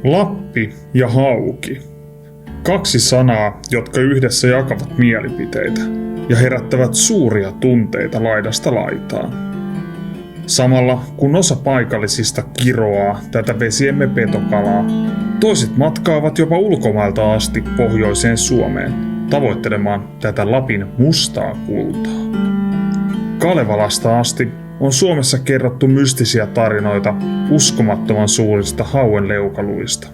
Lappi ja hauki. Kaksi sanaa, jotka yhdessä jakavat mielipiteitä ja herättävät suuria tunteita laidasta laitaan. Samalla kun osa paikallisista kiroaa tätä vesiemme petokalaa, toiset matkaavat jopa ulkomailta asti pohjoiseen Suomeen tavoittelemaan tätä Lapin mustaa kultaa. Kalevalasta asti on Suomessa kerrottu mystisiä tarinoita uskomattoman suurista hauenleukaluista.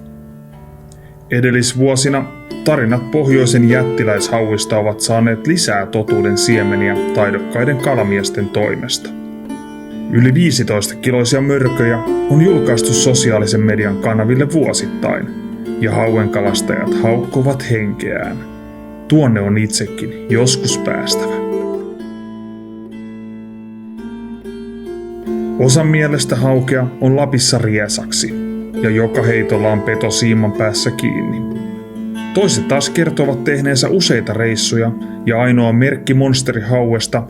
Edellisvuosina tarinat pohjoisen jättiläishauista ovat saaneet lisää totuuden siemeniä taidokkaiden kalamiesten toimesta. Yli 15-kiloisia mörköjä on julkaistu sosiaalisen median kanaville vuosittain, ja hauenkalastajat haukkovat henkeään. Tuonne on itsekin joskus päästävä. Osan mielestä haukea on Lapissa riesaksi, ja joka heitolla on peto siiman päässä kiinni. Toiset taas kertovat tehneensä useita reissuja, ja ainoa merkki monsterihauesta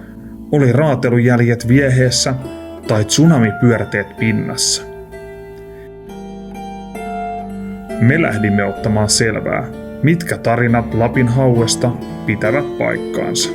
oli raatelujäljet vieheessä tai tsunamipyörteet pinnassa. Me lähdimme ottamaan selvää, mitkä tarinat Lapin hauesta pitävät paikkaansa.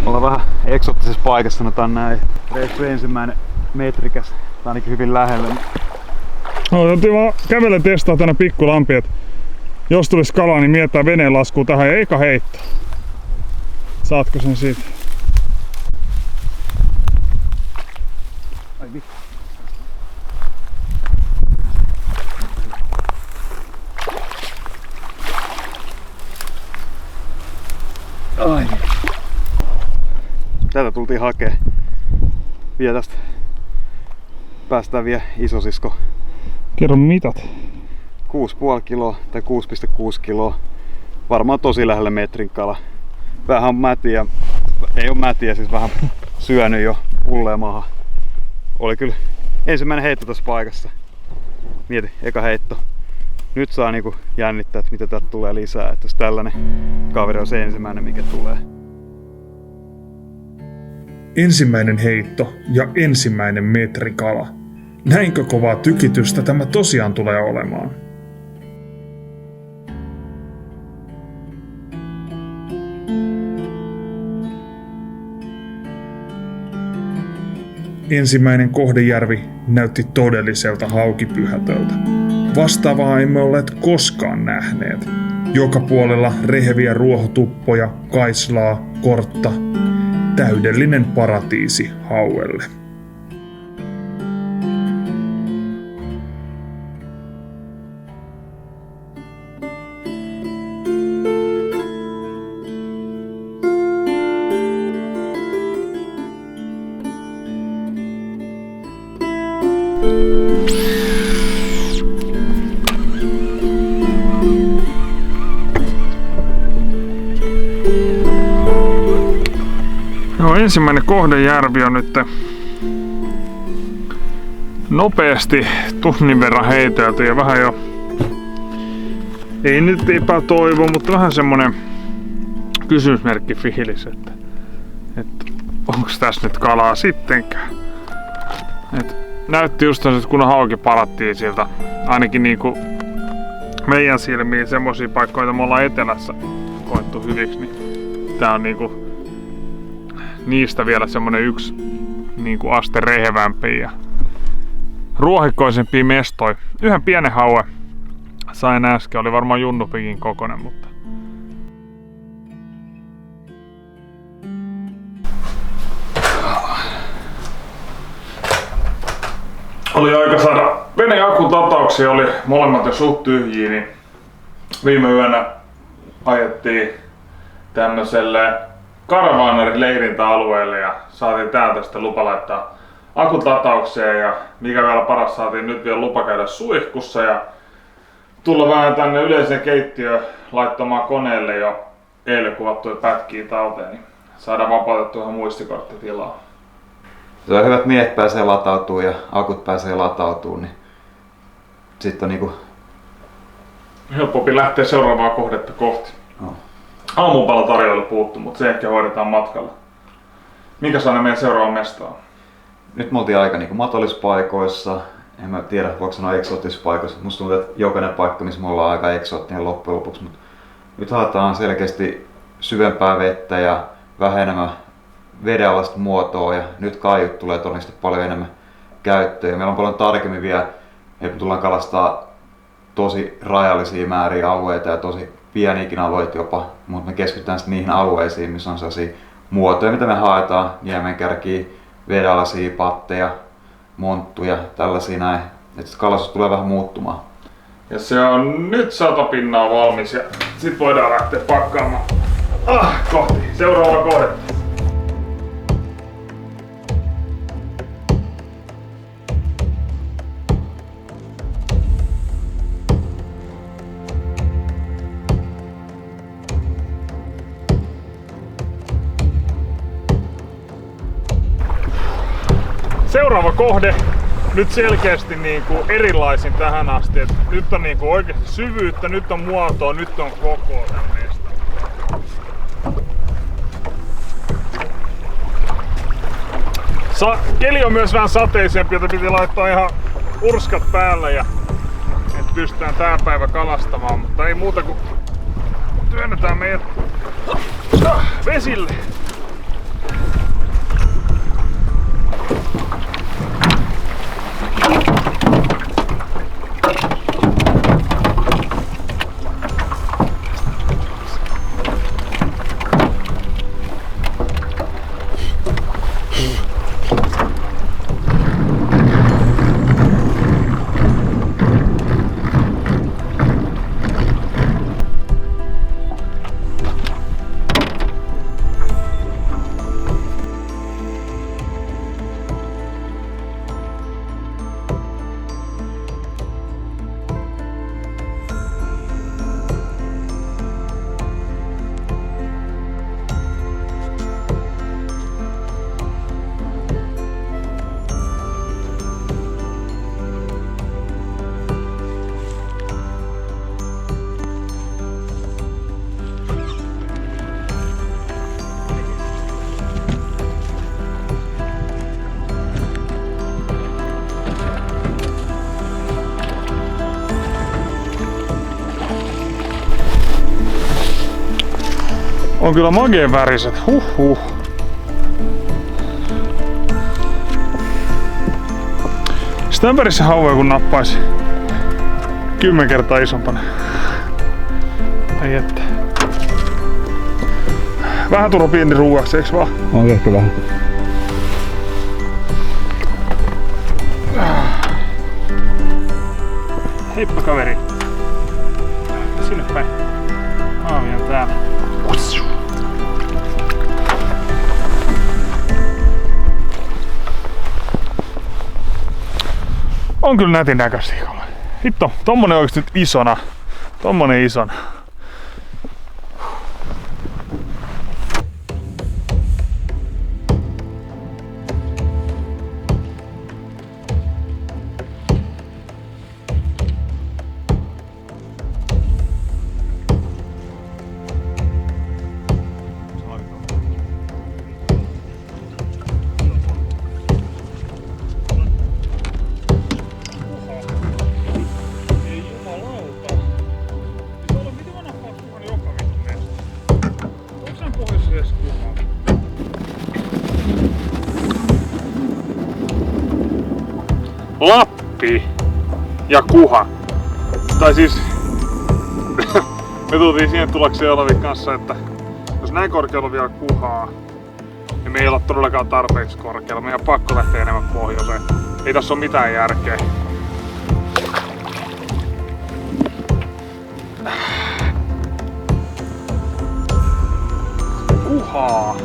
Ollaan vähän eksoottisessa paikassa, sanotaan näin. Reissu ensimmäinen metrikäs, tai ainakin hyvin lähellä. Otettiin vaan kävellen testaa tänne pikkulampi, että jos tulisi kalaa, niin mietitään veneen laskua tähän ja eka heitto. Saatko sen siitä? Ai vittu. Ai. Tätä tultiin hakee. Vielä tästä päästään vielä isosisko. Kerro mitat. 6,5 kiloa tai 6,6 kiloa. Varmaan tosi lähellä metrin kala. Vähän on mätiä. Ei oo mätiä, siis vähän syönyt jo pulleen maahan. Oli kyllä ensimmäinen heitto tässä paikassa. Mieti, eka heitto. Nyt saa niinku jännittää, että mitä täältä tulee lisää. Että jos tällainen kaveri on se ensimmäinen, mikä tulee. Ensimmäinen heitto ja ensimmäinen metrikala. Näinkö kovaa tykitystä tämä tosiaan tulee olemaan? Ensimmäinen kohdejärvi näytti todelliselta haukipyhätöltä. Vastaavaa emme olleet koskaan nähneet. Joka puolella reheviä ruohotuppoja, kaislaa, kortta. Täydellinen paratiisi hauelle. No, ensimmäinen kohdejärvi on nyt nopeasti tunnin verran heitelty ja vähän jo, ei nyt epätoivo, mutta vähän semmonen kysymysmerkki fiilis, että onko tässä nyt kalaa sittenkään. Näytti just että kun hauki palattiin siltä, ainakin niinku meidän silmiin semmosia paikkoja, joita me ollaan etelässä koettu hyviksi, niin tää on niinku niistä vielä semmonen yksi niinku aste rehevämpi ja ruohikkoisempi mestoi. Yhden pienen hauen sain äsken, oli varmaan junnupikin kokonen, mutta oli aika saada veneen akkutatauksia, oli molemmat jo suht tyhjiä, niin viime yönä ajettiin tämmöselle Karavaanari-leirintäalueelle ja saatiin täältä sitten lupa laittaa akkutataukseen ja mikä vielä paras, saatiin nyt vielä lupa käydä suihkussa ja tulla vähän tänne yleiseen keittiöön laittamaan koneelle jo eilen kuvattuja pätkiä talteen, niin saadaan vapautettua ihan muistikorttitilaa. Se on hyvä, että miehet pääsee latautumaan ja akut pääsee latautumaan, niin sitten on niinku... Helpompi lähteä seuraavaa kohdetta kohti. No. Aamupala tarjolla puuttu, mutta se ehkä hoidetaan matkalla. Minkä saa ne meidän seuraava mesta on? Nyt me oltiin aika niinku matolispaikoissa. En mä tiedä, voiko sanoa eksoottisissa. Musta tuntuu, että jokainen paikka, missä me ollaan aika eksoottinen loppujen lopuksi. Mut nyt haetaan selkeästi syvempää vettä ja vähän enemmän vedenalaista muotoa. Ja nyt kaiut tulee todennäköisesti paljon enemmän käyttöön. Meillä on paljon tarkemmin vielä, että me tullaan kalastaa tosi rajallisia määriä alueita ja tosi pieniäkin alueita jopa. Mutta me keskitytään sitten niihin alueisiin, missä on sellaisia muotoja, mitä me haetaan. Niemenkärkiä, vedenalaisia patteja, monttuja, tällaisia näin. Että kalastus tulee vähän muuttumaan. Ja se on nyt 100 pinnaa valmis ja sit voidaan lähteä pakkaamaan kohti seuraavaa kohdetta. Seuraava kohde nyt selkeästi niinku erilaisin tähän asti. Et nyt on niinku oikeasti syvyyttä, nyt on muotoa, nyt on kokoa tän mestan. Keli on myös vähän sateisempi, jota piti laittaa ihan urskat päällä ja että pystytään tää päivä kalastamaan, mutta ei muuta kuin työnnetään meidät vesille. On kyllä mageen väriset, huhhuh. Sitä värissä hauoja kun nappaisi 10 kertaa isompana. Ai että. Vähän turha pieni ruuaksi, eiks vaan? On ehkä vähän. Heippa kaveri. Sinne päin. Aami on täällä. On kyllä nätin näköistä. Hitto, tommonen oikeesti nyt isona. Tommonen isona. Lappi ja kuha. Tai siis me tultiin siihen tulokseen Olavin kanssa, että jos näin korkealla on vielä kuhaa, niin me ei olla todellakaan tarpeeksi korkealla. Meidän on pakko lähteä enemmän pohjoiseen. Ei tässä ole mitään järkeä. Kuhaa.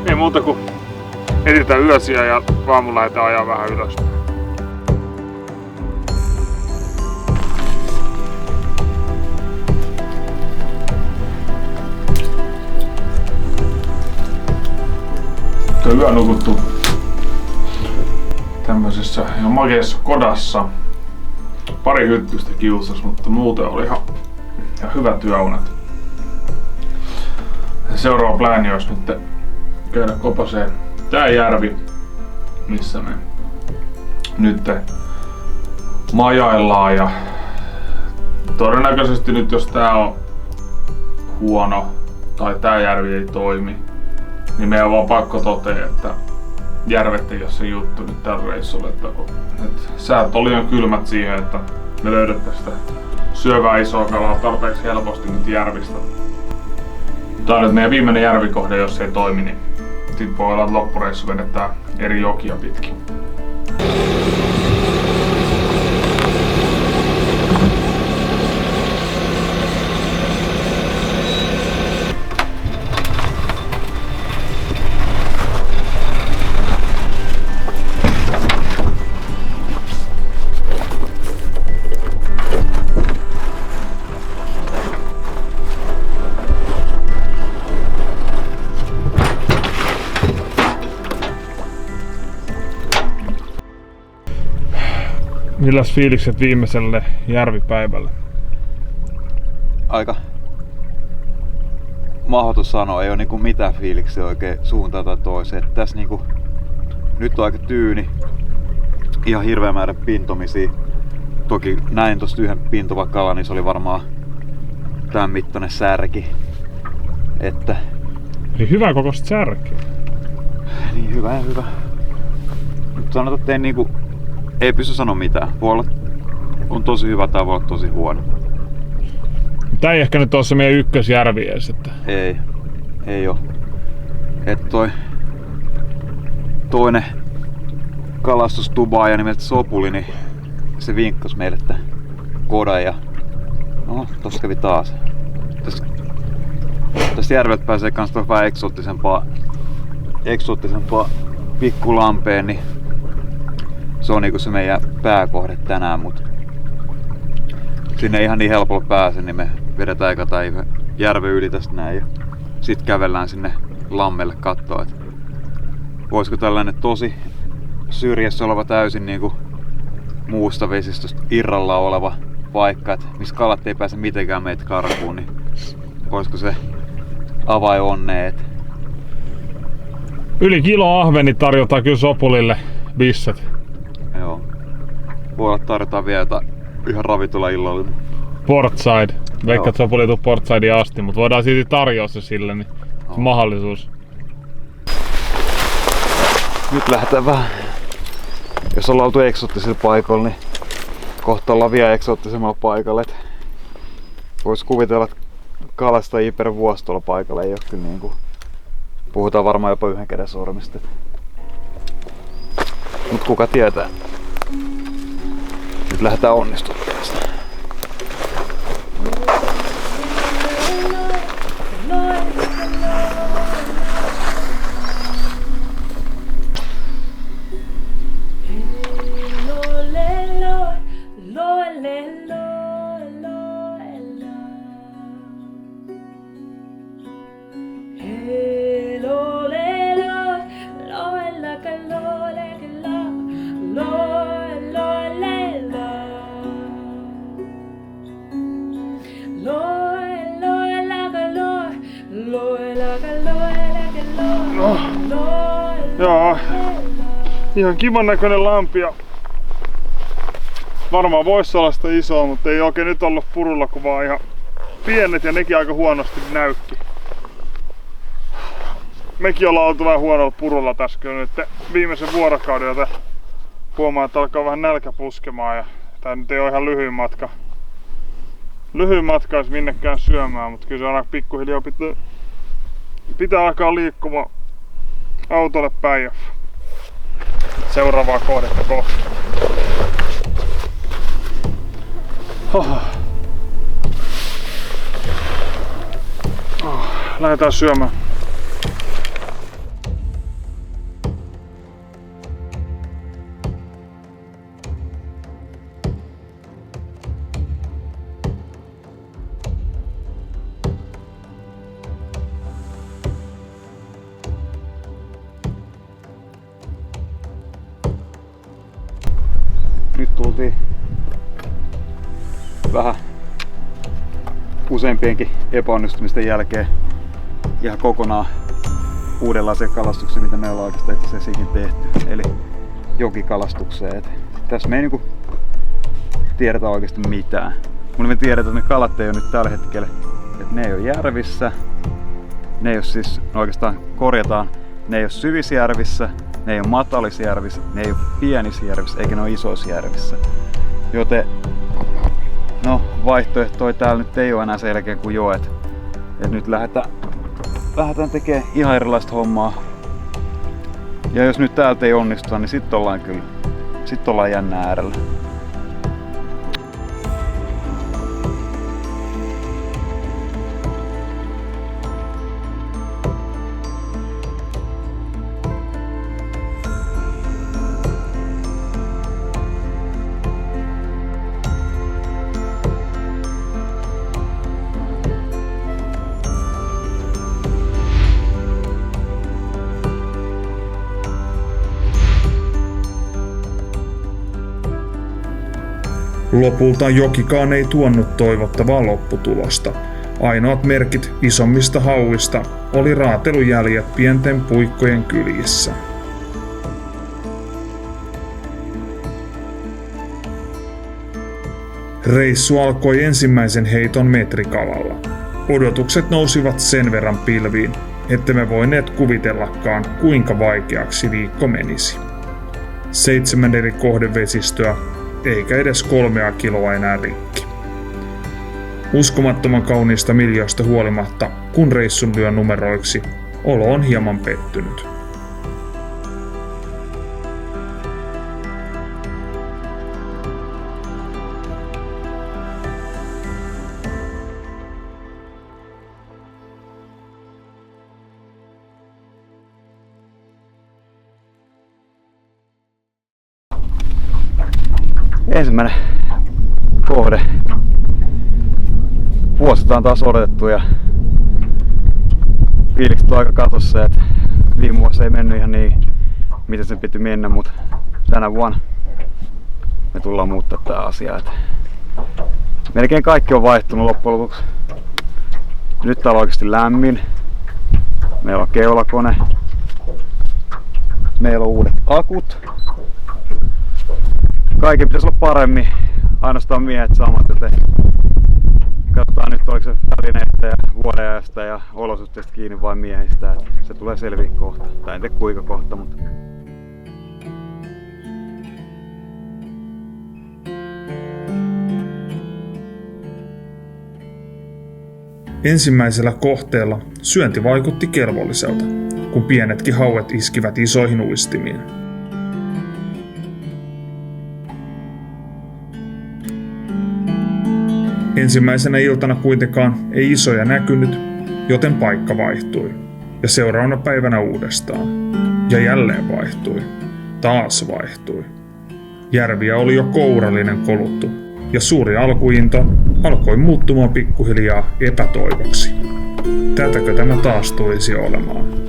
Ei muuta kuin etsitään yösiä ja aamulla lähdetään ajaa vähän ylös. Se on yö nukuttu tämmöisessä ihan makeassa kodassa. Pari hyttystä kiusas, mutta muuten oli ihan hyvä työunet. Seuraava plääni olisi nyt käydä kopaseen tää järvi, missä me nyt majaillaan, ja todennäköisesti nyt jos tää on huono tai tää järvi ei toimi, niin meidän on vaan pakko totea, että järvet ei ole se juttu nyt tällä reissulla, että säät oli jo kylmät siihen, että me löydettäisiin sitä syövää isoa kalaa tarpeeksi helposti nyt järvistä. Tää on nyt meidän viimeinen järvikohde, jos se ei toimi, niin sit voi olla, että loppureissu vedetään eri jokia pitkin. Milläs fiilikset viimeiselle järvipäivälle? Aika mahdoton sanoa, ei ole niinku mitään fiiliksiä oikein suuntaan tai toiseen. Tässä niinku, nyt on aika tyyni, ihan hirveä määrä pintomisia. Toki näin tosta yhden pintova kala, niin se oli varmaan tämän mittainen särki. Että... Eli hyvä kokoista särkeä. Niin, hyvä ja hyvä. Mutta sanotaan, että ei pysty sanoa mitään. Voi olla, on tosi hyvä tai voi olla tosi huono. Tää ei ehkä nyt ole se meidän ykkösjärvi edes, että... Ei oo. Että toinen kalastustubaaja nimeltä Sopuli, niin se vinkkasi meille tämän kodan ja... No, tossa kävi taas. Tästä järveltä pääsee kans vähän eksoottisempaa pikkulampeen, niin se on niinku se meidän pääkohde tänään, mut sinne ei ihan niin helpolla pääse, niin me vedetään eka tää järven yli tästä näin ja sit kävellään sinne lammelle kattoo, et voisiko tällainen tosi syrjässä oleva täysin niinku muusta vesistöstä irrallaan oleva paikka, et missä kalat ei pääse mitenkään meitä karkuun, niin olisiko se avain onneen, et yli kilo ahveni tarjotaan kyllä Sopulille bisset. Joo. Voi olla tarjotaan vielä ihan ravintola illallinen. Portside. Veikkaat Sopuli tuu Portsideen asti, mutta voidaan silti tarjoa se sille, niin se mahdollisuus. Nyt lähdetään vähän. Jos ollaan oltu eksoottisella paikalla, niin kohta ollaan vielä eksoottisemmalla paikalla. Et vois kuvitella, että kalastajia per vuosi tuolla paikalla ei oo kyllä niinku... Puhutaan varmaan jopa yhden käden sormista. Mut kuka tietää. Nyt lähdetään onnistumaan tästä. Joo, ihan kivan näköinen lampi ja varmaan voisi olla sitä isoa, mutta ei oikein nyt ollut purulla, kun vaan ihan pienet ja nekin aika huonosti näykki. Mekin ollaan oltu vähän huonolla purulla tässä kyllä nyt viimeisen vuorokauden, joten huomaa, että alkaa vähän nälkä puskemaan ja tää nyt ei ole ihan lyhyin matka jos minnekään syömään, mutta kyllä se aina pikkuhiljaa pitää alkaa liikkumaan autolle päin ja seuraavaa kohdetta kohti. Lähdetään syömään. tultiin vähän useampienkin epäonnistumisten jälkeen ihan kokonaan uudenlaisen kalastuksen, mitä me ollaan oikeastaan itse asiassa ikin tehty, eli jokikalastukseen. Et tässä me ei niinku tiedetä oikeasti mitään. Mutta me tiedetään, että ne kalat ei ole nyt tällä hetkellä, että ne ei ole järvissä, ne ei ole siis, oikeastaan korjataan, ne ei ole syvissä järvissä, ne ei ole matalissa järvissä, ne ei ole pienissä järvissä, eikä ne ole isoissa järvissä. Joten no, vaihtoehtoja täällä nyt ei ole enää selkeä kuin joet. Et nyt lähdetään tekemään ihan erilaista hommaa. Ja jos nyt täältä ei onnistuta, niin sitten ollaan jännää äärellä. Lopulta jokikaan ei tuonut toivottavaa lopputulosta. Ainoat merkit isommista hauista oli raatelujäljet pienten puikkojen kyljissä. Reissu alkoi ensimmäisen heiton metrikalalla. Odotukset nousivat sen verran pilviin, ettemme voineet kuvitellakaan, kuinka vaikeaksi viikko menisi. 7 eri kohdevesistöä, eikä edes 3 kiloa enää rikki. Uskomattoman kauniista miljöistä huolimatta, kun reissun lyö numeroiksi, olo on hieman pettynyt. Ensimmäinen kohde. Vuosilta on taas odotettu ja fiilikset on aika katossa, että viime vuosi ei mennyt ihan niin, miten sen piti mennä, mutta tänä vuonna me tullaan muuttaa tää asia. Että melkein kaikki on vaihtunut loppujen lopuksi. Nyt täällä on oikeasti lämmin. Meillä on keulakone. Meillä on uudet akut. Kaiken pitäisi olla paremmin, ainoastaan miehet samat, joten katsotaan nyt oliko se välineistä ja vuodenajasta ja olosuhteista kiinni vai miehistä, että se tulee selviä kohta, tai en tiedä kuinka kohta, mutta Ensimmäisellä kohteella syönti vaikutti kelvolliselta, kun pienetkin hauet iskivät isoihin uistimiin. Ensimmäisenä iltana kuitenkaan ei isoja näkynyt, joten paikka vaihtui. Ja seuraavana päivänä uudestaan. Ja jälleen vaihtui. Taas vaihtui. Järviä oli jo kourallinen koluttu, ja suuri alkuinto alkoi muuttumaan pikkuhiljaa epätoivoksi. Tätäkö tämä taas tulisi olemaan?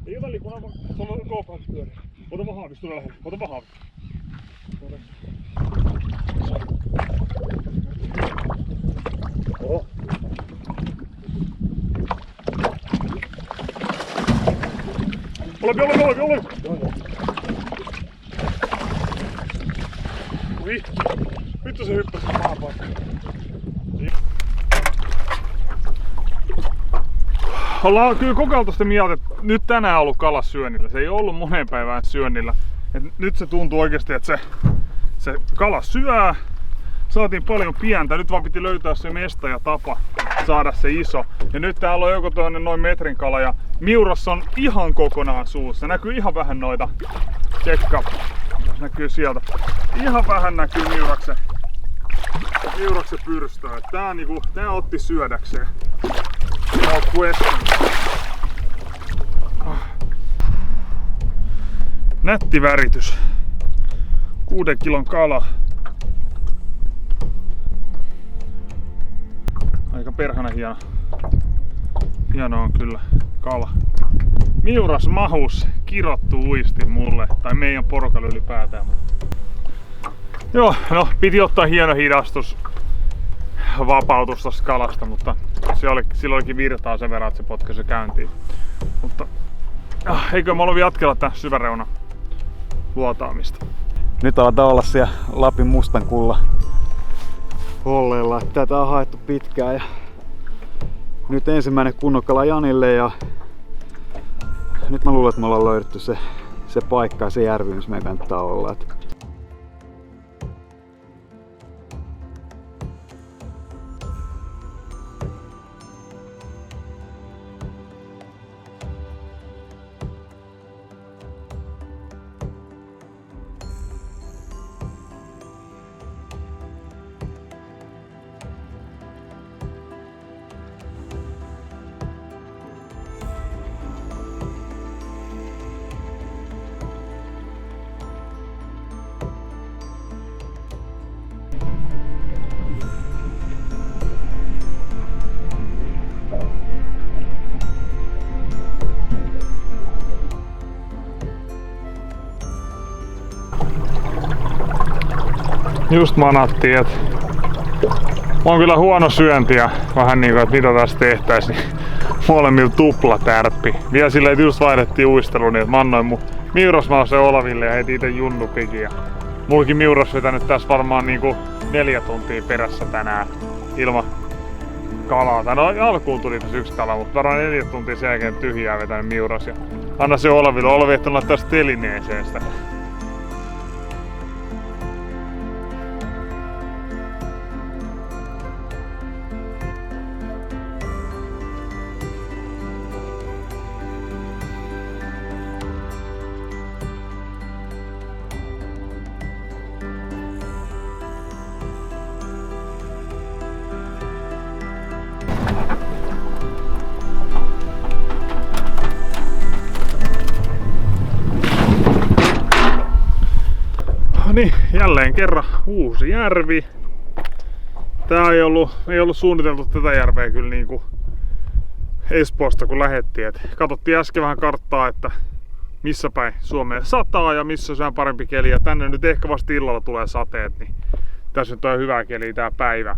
Ei ole väliä, kun on GoPro pyöri. Ota vaan haavis, tule lähelle. Ota vaan haavis. Oho. Ole. Vittu se hyppäsi paha paikka. Ollaan kyllä kokeiltu sitä mieltä, että nyt tänään on ollut kala syönnillä. Se ei ollut moneen päivään syönnillä. Et nyt se tuntuu oikeasti, että se kala syö. Saatiin paljon pientä. Nyt vaan piti löytää se mesta ja tapa saada se iso. Ja nyt täällä on joko toinen noin metrin kala ja miuras on ihan kokonaan suussa. Näkyy ihan vähän noita. Tsekka. Näkyy sieltä. Ihan vähän näkyy miuraksen pyrstöä. Tää otti syödäkseen. Nätti väritys. 6 kilon kala. Aika perhana hieno. Hieno on kyllä kala. Miuras mahus kirottu uisti mulle. Tai meidän porukalle ylipäätään. Joo, no piti ottaa hieno hidastus. Vapautus tosta kalasta, mutta sillä olikin virtaa sen verran, että se potkaisi käyntiin. Mutta eikö mä ollut jatkella tää syväreuna luotaamista. Nyt aletaan olla siellä Lapin Mustankulla olleella. Tätä on haettu pitkään ja nyt ensimmäinen kunnokkala Janille ja nyt mä luulen, että me ollaan löydetty se paikka ja se järvi, missä meidän kannattaa olla. Just manattiin, että on kyllä huono syöntiä, vähän niinku, että mitä tässä tehtäisiin, niin molemmilla tuplatärppi. Vielä silleen, että just vaihdettiin uisteluun, niin että mä annoin mun miurasmausen Olaville ja heti ite junnupikin. Ja mullakin miuras vetänyt tässä varmaan niinku 4 tuntia perässä tänään ilman kalaa. Tai no alkuun tuli tässä 1 kala, mutta varmaan 4 tuntia sen jälkeen tyhjää vetänyt miuras. Ja anna se Olaville, Olavi ehti laittaa telineeseen sitä. Niin, jälleen kerran uusi järvi. Tää ei ollut suunniteltu tätä järveä kyllä niinku Espoosta kun lähettiin. Katsottiin äsken vähän karttaa, että missä päin Suomeen sataa ja missä on vähän parempi keli. Ja tänne nyt ehkä vasta illalla tulee sateet, niin tässä nyt on hyvä keli tää päivä.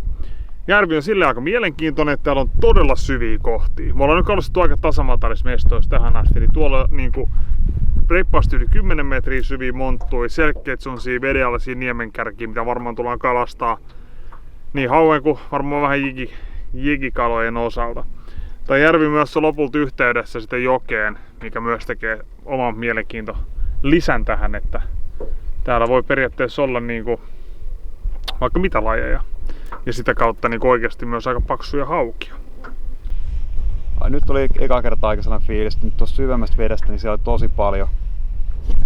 Järvi on silleen aika mielenkiintoinen, että täällä on todella syviä kohtia. Me ollaan nyt kalastettu aika tasamatalissa mestoissa tähän asti, niin tuolla niinku reippaasti yli 10 metriä syviä monttui, selkeät sellaisia vedenalaisia niemenkärkiä, mitä varmaan tullaan kalastaa niin hauen kuin varmaan vähän jigikalojen osalta. Tämä järvi myös on lopulta yhteydessä sitten jokeen, mikä myös tekee oman mielenkiinto lisän tähän, että täällä voi periaatteessa olla niinku vaikka mitä lajeja ja sitä kautta niinku oikeasti myös aika paksuja haukia. Nyt oli eka kertaa aika sellainen fiilis, että nyt tuossa syvemmästä vedestä niin siellä oli tosi paljon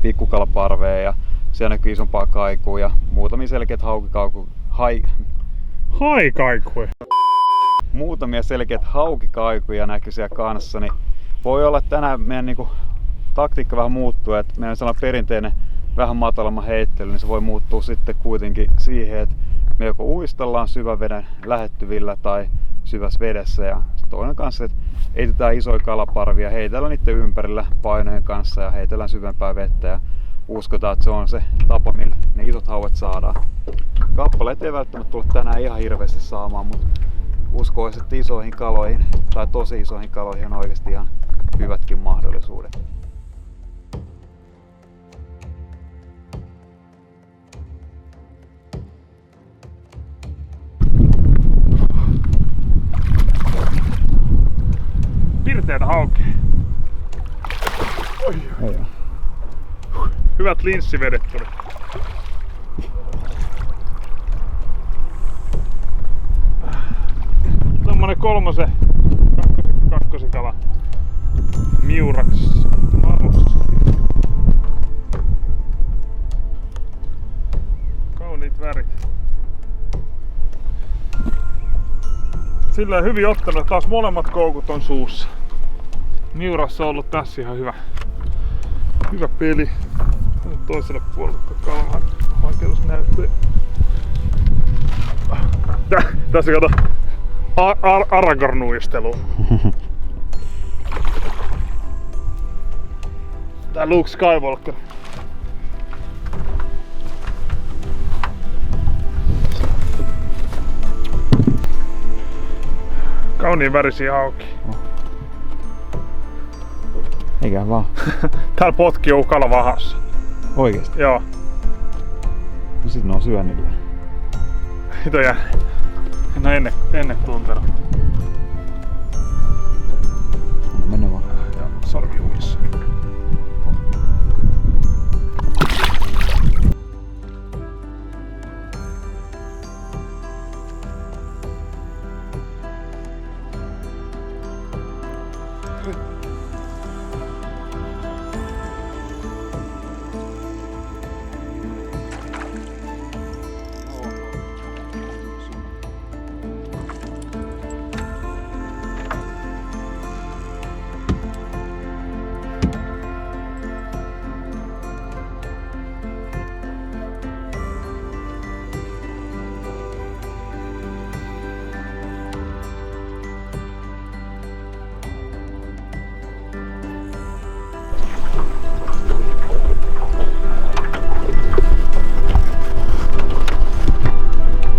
pikkukalaparveja ja siellä näkyy isompaa kaikua ja muutamia selkeät muutamia selkeät haukikaikuja näkyy siellä kanssa, niin voi olla, että tänään meidän niinku taktiikka vähän muuttuu, että meidän sellainen perinteinen vähän matalamman heittely, niin se voi muuttua sitten kuitenkin siihen, että me joko uistellaan syväveden lähettyvillä tai syvässä vedessä. Ja toinen kanssa, että heitetään isoja kalaparvia, heitellään niiden ympärillä painojen kanssa ja heitellään syvempää vettä. Ja uskotaan, että se on se tapa, millä ne isot hauet saadaan. Kappaleet ei välttämättä tule tänään ihan hirveästi saamaan, mutta uskoisin, että isoihin kaloihin tai tosi isoihin kaloihin on oikeasti ihan hyvätkin mahdollisuudet. Pirteitä hauki. Hyvät linssivedet tuli. Tommonen kakkosikala miuraksessa. Kauniit värit. Sillä hyvin ottanut, taas molemmat koukut on suussa. Miurassa on ollut tässä ihan hyvä peli. Toiselle puolelle kalan oikeus näyttää. Tässä kato Aragorn-uistelu. Tää Luke Skywalker. Kauniin värisiä hauki. Eikä vaan. Täällä potki on kala vahassa. Oikeesti? Joo. No sit ne on syönnillä. Hito jää. En oo ennen tuntenut. Mennä vaan. Joo, sormi uissa.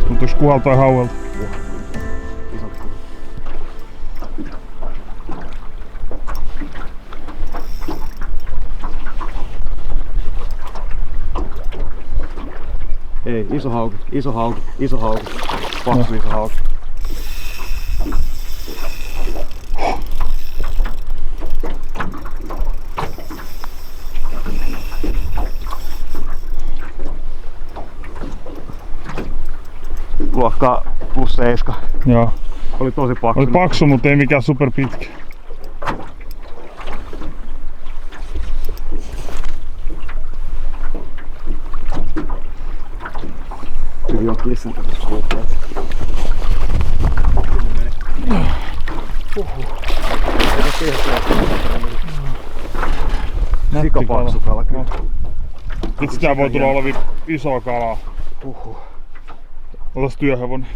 Tuntuis kuhaltaa hauelta. Ei, iso hauki. Paksu iso hauki. Luokkaa +7. Joo. Oli tosi paksu. Oli paksu, mutta ei mikään super pitkä. Hyvin on kissan tässä kuultaat. Sikapaksu kala kyllä. Nyt sitä voi tulla olevi iso kalaa. Otas työhevonen.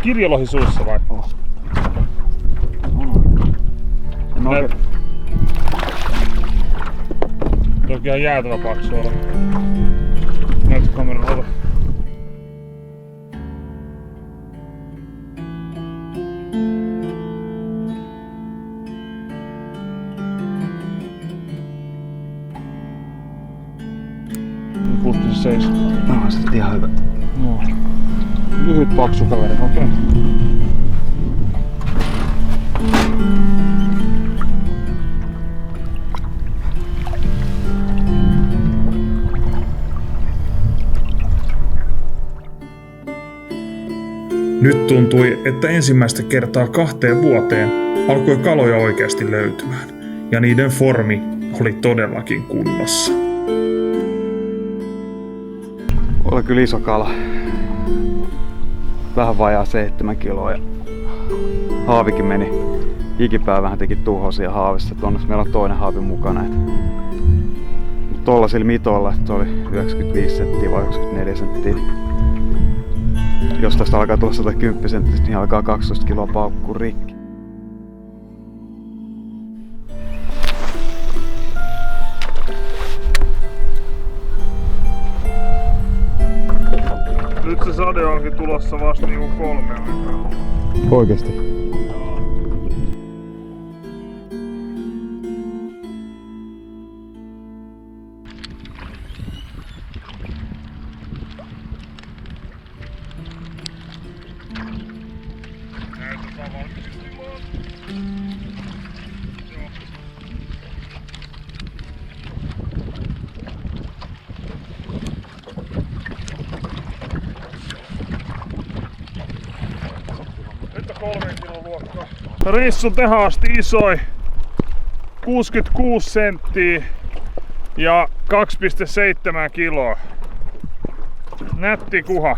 Kirjolohi suussa vai? Toki ihan jäätävä paksu olla. Näytä kameran ota. Seis. No, sitten ihan hyvä. No. Lyhyt paksu kaveri, okei. Nyt tuntui, että ensimmäistä kertaa 2 vuoteen alkoi kaloja oikeasti löytymään, ja niiden formi oli todellakin kunnossa. Oli kyllä iso kala. Vähän vajaa 7 kiloa ja haavikin meni. Ikipää vähän teki tuhoisia haavissa. Onneksi meillä on toinen haavi mukana. Tollasilla mitoilla se oli 95 senttiä vai 94 senttiä. Jos tästä alkaa tulla 110 senttistä, niin alkaa 12 kiloa paukkuu rikki. Nyt se sade onkin tulossa vasta niinku 3 aikaa. Oikeesti? Näytetään valmistumaan. Joo. Nyt on 3 kilon luokkaa. Rissu tähän asti isoi. 66 senttiä ja 2,7 kiloa. Nätti kuha.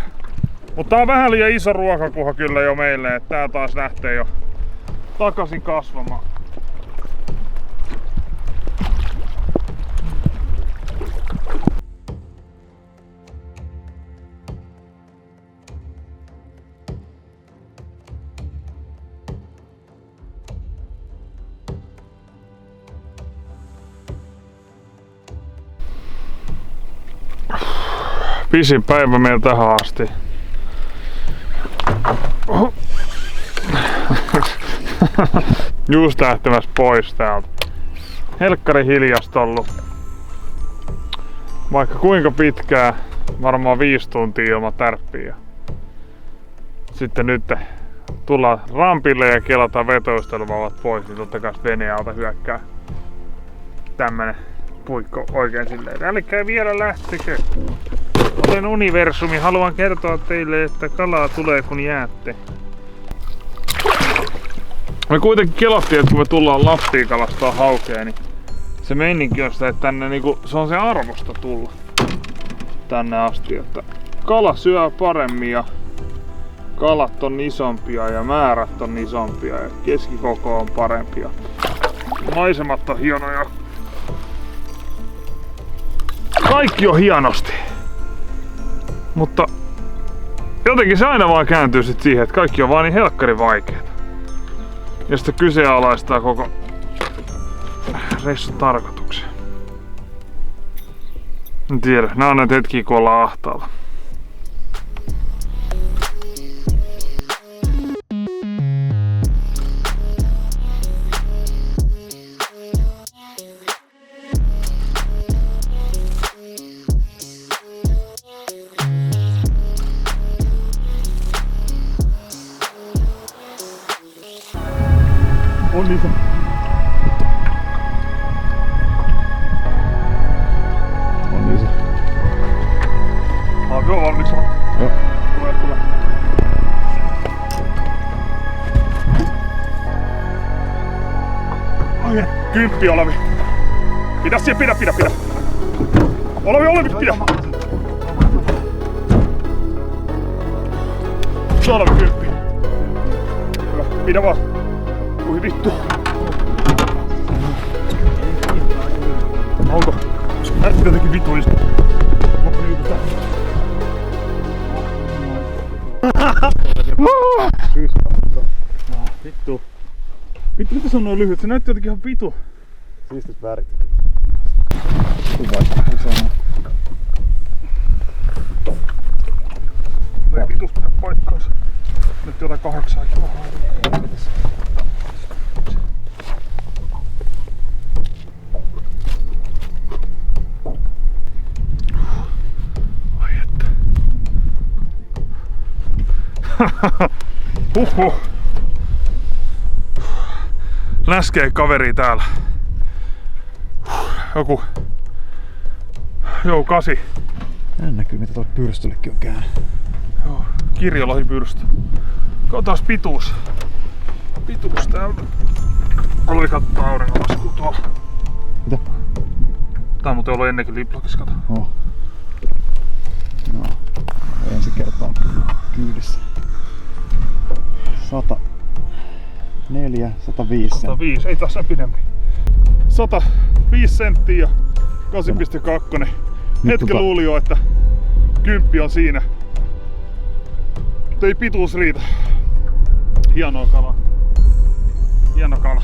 Mutta tää on vähän liian iso ruokakuha kyllä jo meille, että tää taas lähtee jo takaisin kasvamaan. Pisin päivä meillä tähän asti. Just lähtemässä pois täältä. Helkkari hiljasta ollut. Vaikka kuinka pitkää, varmaan 5 tuntia ilman tärppiä. Sitten nyt tullaan rampille ja kelataan vetoistelua pois, niin totta kai veneen alta hyökkää tämmönen puikko oikein silleen. Älkää vielä lähtekö. Olen universumi, haluan kertoa teille, että kalaa tulee kun jäätte. Me kuitenkin kelattiin, että kun me tullaan Lappiin kalastaa haukea, niin se meininki on sitä, että tänne niinku, se on se arvosta tulla tänne asti, että kala syö paremmin ja kalat on isompia ja määrät on isompia ja keskikoko on parempia. Maisemat on hienoja. Kaikki on hienosti. Mutta jotenkin se aina vaan kääntyy sit siihen, että kaikki on vaan niin helkkari vaikeeta. Ja sitten kyseenalaistaa koko reissun tarkoituksen. En tiedä, nää on näitä hetkiä kun ollaan ahtaalla. On iso. On iso. Onko valmis? Joo. Tule. Ai, 10 Olavi. Pidä siellä, pidä. Olavi, pidä. Olavi 10. Hyvä, pidä vaan. Ui vittu. Onko? Näytti jotenkin vituista. Onko niinku tää? Vittu. Vittu, mitä se on noin lyhyt? Se näytti jotenkin ihan vitu. Siistit värit. No ei vitus pidä paikkaansa. Nyt jotain 8 kiloa. Huhhuh. Läskee kaveri täällä. Joku 8. Näin näkyy mitä tuolla pyrstöllekin on käynyt. Joo, kirjolohipyrstö. Katsotaan pituus. Pituus täältä. Oli katsoa auringonlaskua tuolla. Mitä? Tää on muuten ollut ennenkin Liplokissa, kato. Oh. No, ensi kertaa kyydissä. 104, 105 senttiä. 105, ei taas sen pidempi. 105 senttiä ja 8,2. Hetken luuli jo, että 10 on siinä. Mutta ei pituus riitä. Hienoa kalaa. Hieno kala.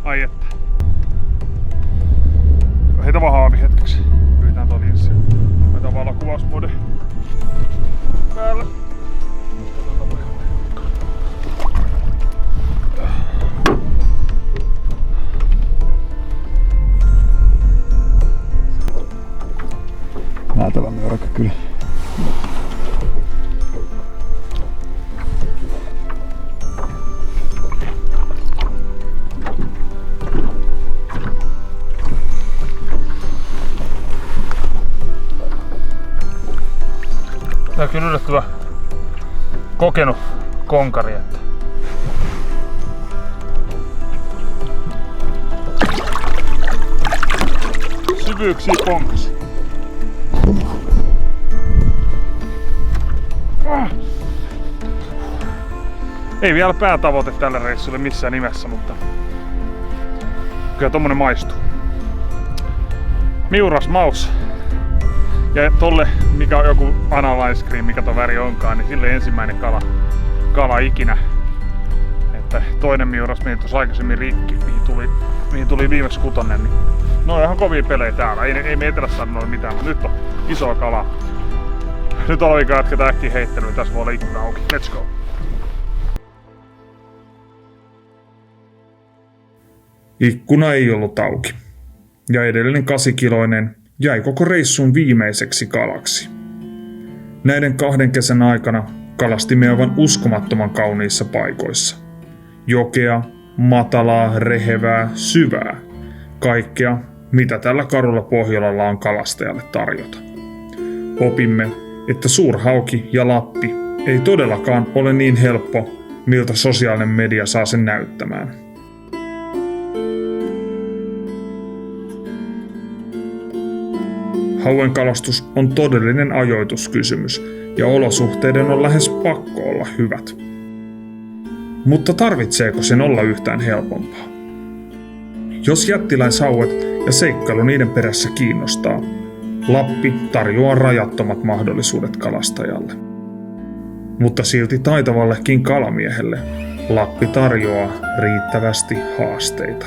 Ai että. Heitä vaan haavi hetkeksi. Pyytään tuo linssi. Laitetaan valokuvausmode päälle. Näätävä mörkö kyllä. Tää on kyllä yllättävän kokenut konkari, että syvyyksiä ponkas. Ei vielä päätavoite tälle reissulle missään nimessä, mutta kyllä tommonen maistuu. Miuras maus. Ja tolle, mikä on joku anal ice cream, mikä ton väri onkaan, niin sille ensimmäinen kala ikinä. Että toinen miuras meni tuossa aikaisemmin rikki, mihin tuli viimeksi kutonen. Niin no on ihan kovia pelejä täällä, ei me etelässä sano mitään, mutta nyt on isoa kalaa. Nyt on aika jatketaan äkkiä heittelyä, tässä voi olla ikkuna auki. Let's go! Ikkuna ei ollut auki. Ja edellinen 8-kiloinen jäi koko reissun viimeiseksi kalaksi. Näiden 2 kesän aikana kalastimme aivan uskomattoman kauniissa paikoissa. Jokea, matalaa, rehevää, syvää. Kaikkea, mitä tällä karulla Pohjolalla on kalastajalle tarjota. Opimme, että suurhauki ja Lappi ei todellakaan ole niin helppo, miltä sosiaalinen media saa sen näyttämään. Hauen kalastus on todellinen ajoituskysymys ja olosuhteiden on lähes pakko olla hyvät. Mutta tarvitseeko sen olla yhtään helpompaa? Jos jättiläishauet ja seikkailu niiden perässä kiinnostaa, Lappi tarjoaa rajattomat mahdollisuudet kalastajalle. Mutta silti taitavallekin kalamiehelle Lappi tarjoaa riittävästi haasteita.